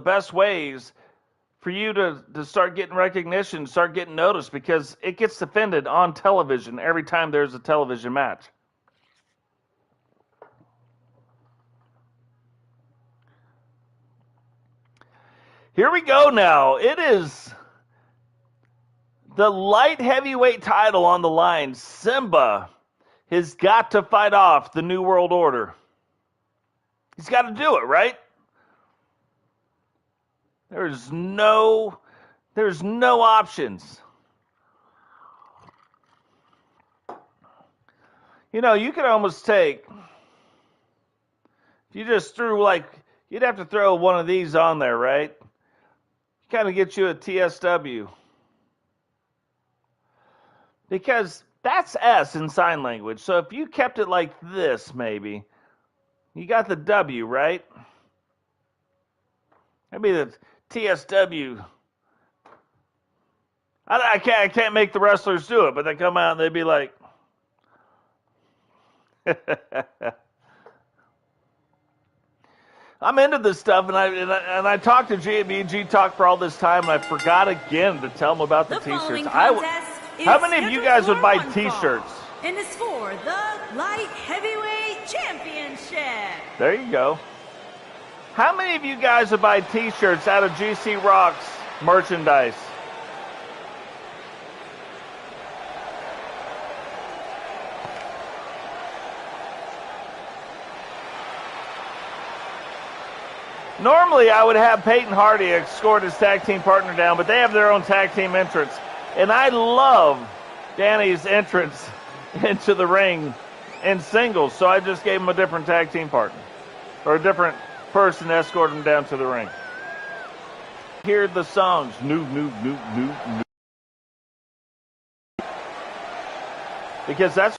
best ways for you to start getting recognition, start getting noticed, because it gets defended on television every time there's a television match. Here we go now. It is the light heavyweight title on the line. Cimba has got to fight off the New World Order. He's got to do it, right? There's no options. You know, you could almost take, if you just threw you'd have to throw one of these on there, right? Kind of get you a TSW. Because that's S in sign language. So if you kept it like this, maybe, you got the W, right? That'd be the TSW. I can't make the wrestlers do it, but they come out and they'd be like, I'm into this stuff, and I talked to G Talk for all this time, and I forgot again to tell them about the T-shirts. How many of you guys would buy T-shirts? And it's for the Light Heavyweight Championship. There you go. How many of you guys would buy T-shirts out of GC Rock's merchandise? Normally, I would have Peyton Hardy escort his tag team partner down, but they have their own tag team entrance. And I love Danny's entrance into the ring in singles, so I just gave him a different tag team partner, or a different person to escort him down to the ring. Hear the songs, new. Because that's,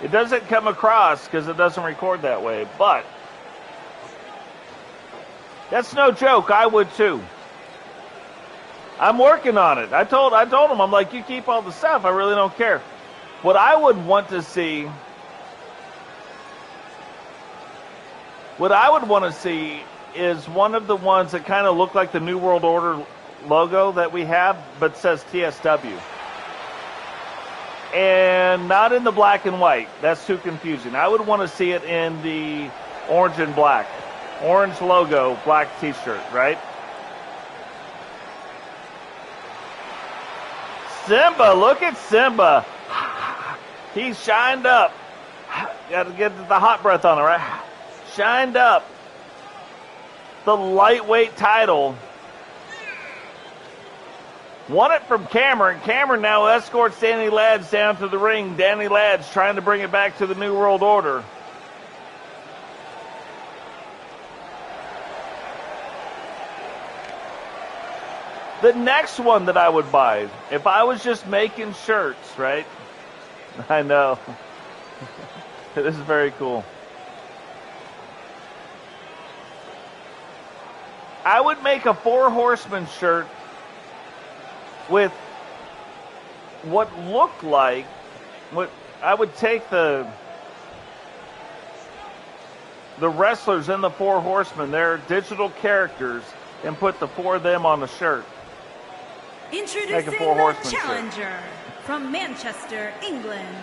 it doesn't come across because it doesn't record that way, but that's no joke. I would too. I'm working on it. I told him, I'm like, you keep all the stuff. I really don't care. What I would want to see is one of the ones that kind of look like the New World Order logo that we have, but says TSW. And not in the black and white. That's too confusing. I would want to see it in the orange and black. Orange logo, black T-shirt, right? Cimba, look at Cimba. He's shined up. Got to get the hot breath on it, right? Shined up. The lightweight title. Won it from Cameron. Cameron now escorts Danny Ladz down to the ring. Danny Ladz trying to bring it back to the New World Order. The next one that I would buy, if I was just making shirts, right? I know. This is very cool. I would make a 4 Horsemen shirt with what looked like, what I would take the wrestlers in the 4 Horsemen, their digital characters, and put the 4 of them on the shirt. Introducing the challenger from Manchester, England,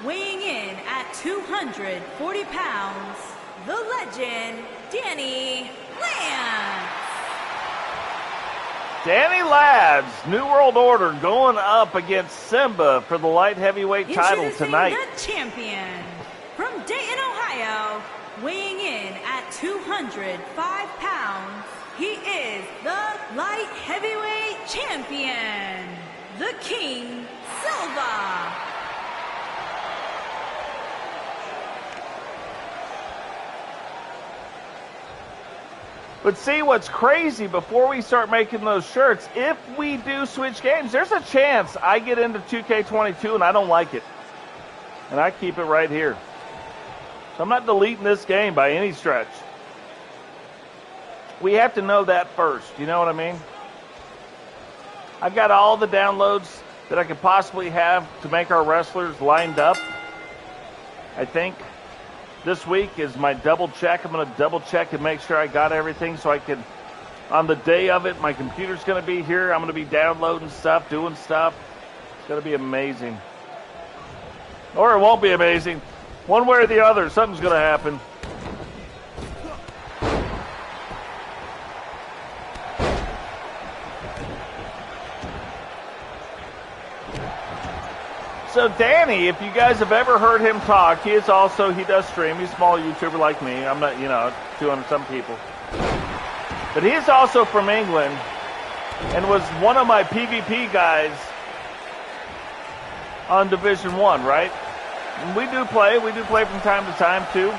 weighing in at 240 pounds, the legend, Danny Ladz. Danny Ladz, New World Order, going up against Cimba for the light heavyweight title tonight. The champion from Dayton, Ohio, weighing in at 205 pounds, he is the light heavyweight champion, the King, Cimba. But see, what's crazy, before we start making those shirts, if we do switch games, there's a chance I get into 2K22 and I don't like it. And I keep it right here. So I'm not deleting this game by any stretch. We have to know that first, you know what I mean? I've got all the downloads that I could possibly have to make our wrestlers lined up, I think. this week is my double check. I'm going to double check and make sure I got everything so I can, on the day of it, my computer's going to be here. I'm going to be downloading stuff, doing stuff. It's going to be amazing. Or it won't be amazing. One way or the other, something's going to happen. So Danny, if you guys have ever heard him talk, he does stream. He's a small YouTuber like me. I'm not, 200 some people. But he's also from England and was one of my PvP guys on Division 1, right? And we do play from time to time too.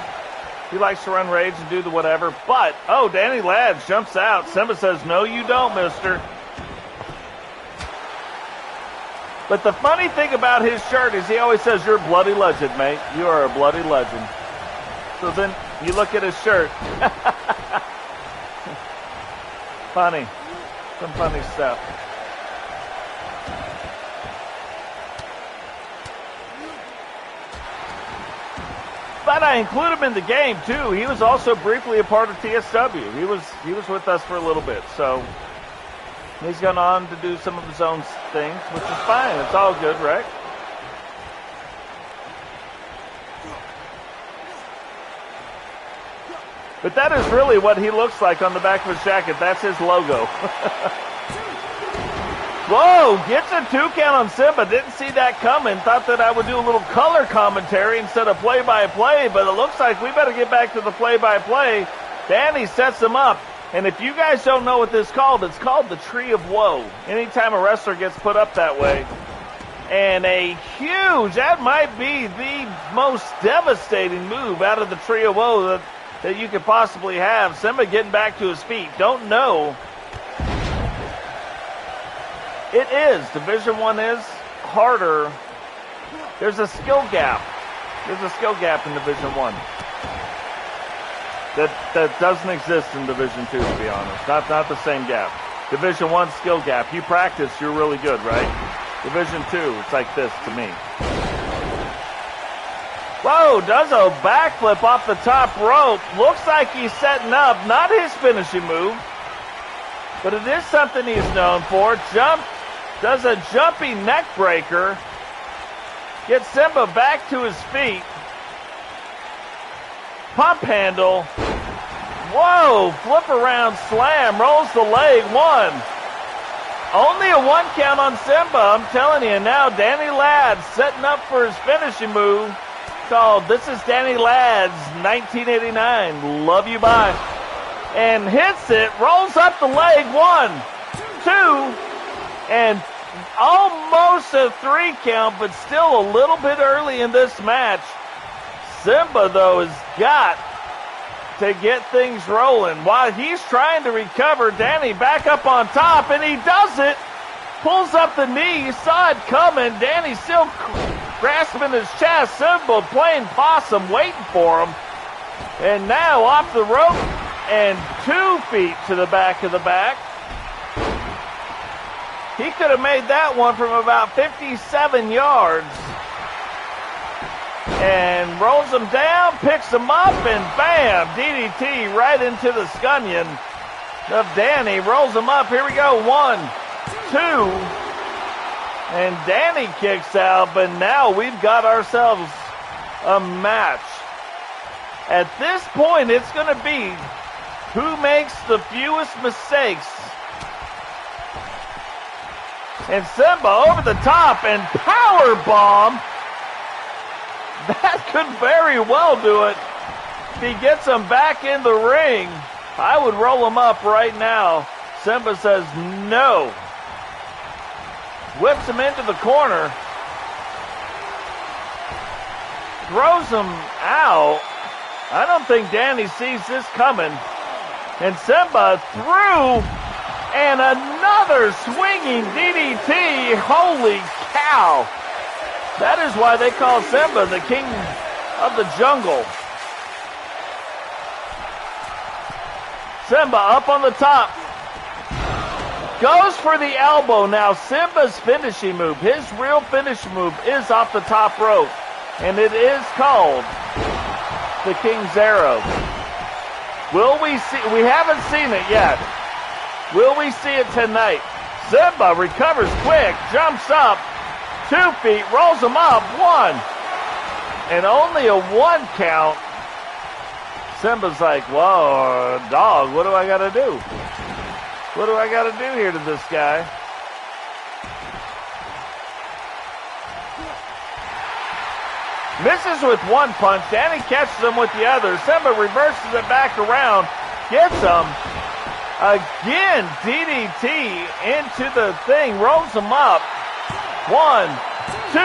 He likes to run raids and do the whatever. But, Danny Ladz jumps out. Cimba says, no, you don't, mister. But the funny thing about his shirt is he always says, you're a bloody legend, mate. You are a bloody legend. So then you look at his shirt. Funny. Some funny stuff. But I include him in the game, too. He was also briefly a part of TSW. He was with us for a little bit, so... He's gone on to do some of his own things, which is fine. It's all good, right? But that is really what he looks like on the back of his jacket. That's his logo. Whoa, gets a 2 count on Cimba. Didn't see that coming. Thought that I would do a little color commentary instead of play-by-play, but it looks like we better get back to the play-by-play. Danny sets him up. And if you guys don't know what this is called, it's called the Tree of Woe. Anytime a wrestler gets put up that way. And that might be the most devastating move out of the Tree of Woe that you could possibly have. Cimba getting back to his feet. Don't know. It is. Division 1 is harder. There's a skill gap. There's a skill gap in Division 1. That doesn't exist in Division 2, to be honest. Not the same gap. Division 1 skill gap. You practice, you're really good, right? Division 2, it's like this to me. Whoa, does a backflip off the top rope. Looks like he's setting up. Not his finishing move, but it is something he's known for. Does a jumping neck breaker. Gets Cimba back to his feet. Pump handle. Whoa, flip around slam, rolls the leg, 1. Only a 1 count on Cimba, I'm telling you. Now Danny Ladz setting up for his finishing move called This is Danny Ladz 1989. Love you, bye. And hits it, rolls up the leg, 1, 2, and almost a 3 count, but still a little bit early in this match. Cimba, though, has got to get things rolling. While he's trying to recover, Danny back up on top, and he does it. Pulls up the knee. Saw it coming. Danny still grasping his chest. Cimba playing possum, waiting for him. And now off the rope and 2 feet to the back of the back. He could have made that one from about 57 yards. And rolls him down, picks him up, and bam, DDT right into the scunion of Danny. Rolls him up. Here we go. 1, 2. And Danny kicks out, but now we've got ourselves a match. At this point, it's going to be who makes the fewest mistakes. And Cimba over the top and power bomb. That could very well do it. If he gets him back in the ring, I would roll him up right now. Cimba says no. Whips him into the corner. Throws him out. I don't think Danny sees this coming. And Cimba through. And another swinging DDT. Holy cow. That is why they call Cimba the king of the jungle. Cimba up on the top. Goes for the elbow. Now Cimba's finishing move, his real finishing move is off the top rope. And it is called the King Zero. Will we see? We haven't seen it yet. Will we see it tonight? Cimba recovers quick, jumps up, 2 feet, rolls him up, 1. And only a 1 count. Cimba's like, whoa, dog, what do I got to do? What do I got to do here to this guy? Misses with 1 punch. Danny catches him with the other. Cimba reverses it back around. Gets him. Again, DDT into the thing. Rolls him up. 1, 2.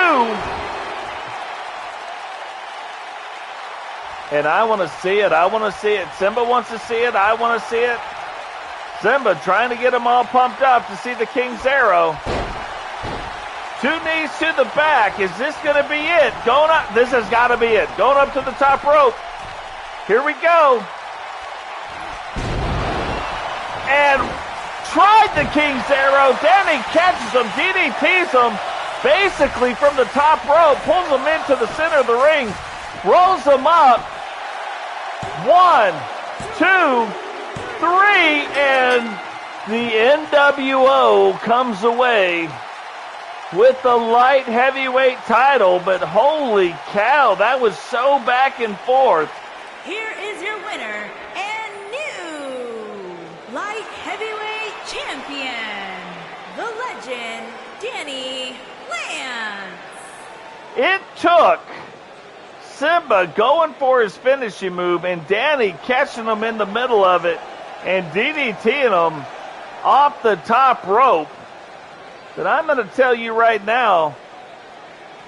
And I want to see it. I want to see it. Cimba wants to see it. I want to see it. Cimba trying to get them all pumped up to see the King Zero. 2 knees to the back. Is this going to be it? Going up. This has got to be it. Going up to the top rope. Here we go. And tried the King Zero. Danny catches him, DDTs him basically from the top rope. Pulls him into the center of the ring. Rolls him up. 1, 2, 3. And the NWO comes away with the light heavyweight title, but holy cow, that was so back and forth. Here is your winner and new light heavyweight champion, the legend, Danny Ladz. It took Cimba going for his finishing move and Danny catching him in the middle of it and DDTing him off the top rope. But I'm going to tell you right now,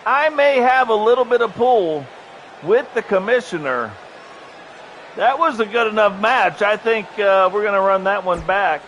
I may have a little bit of pull with the commissioner. That was a good enough match. I think we're going to run that one back.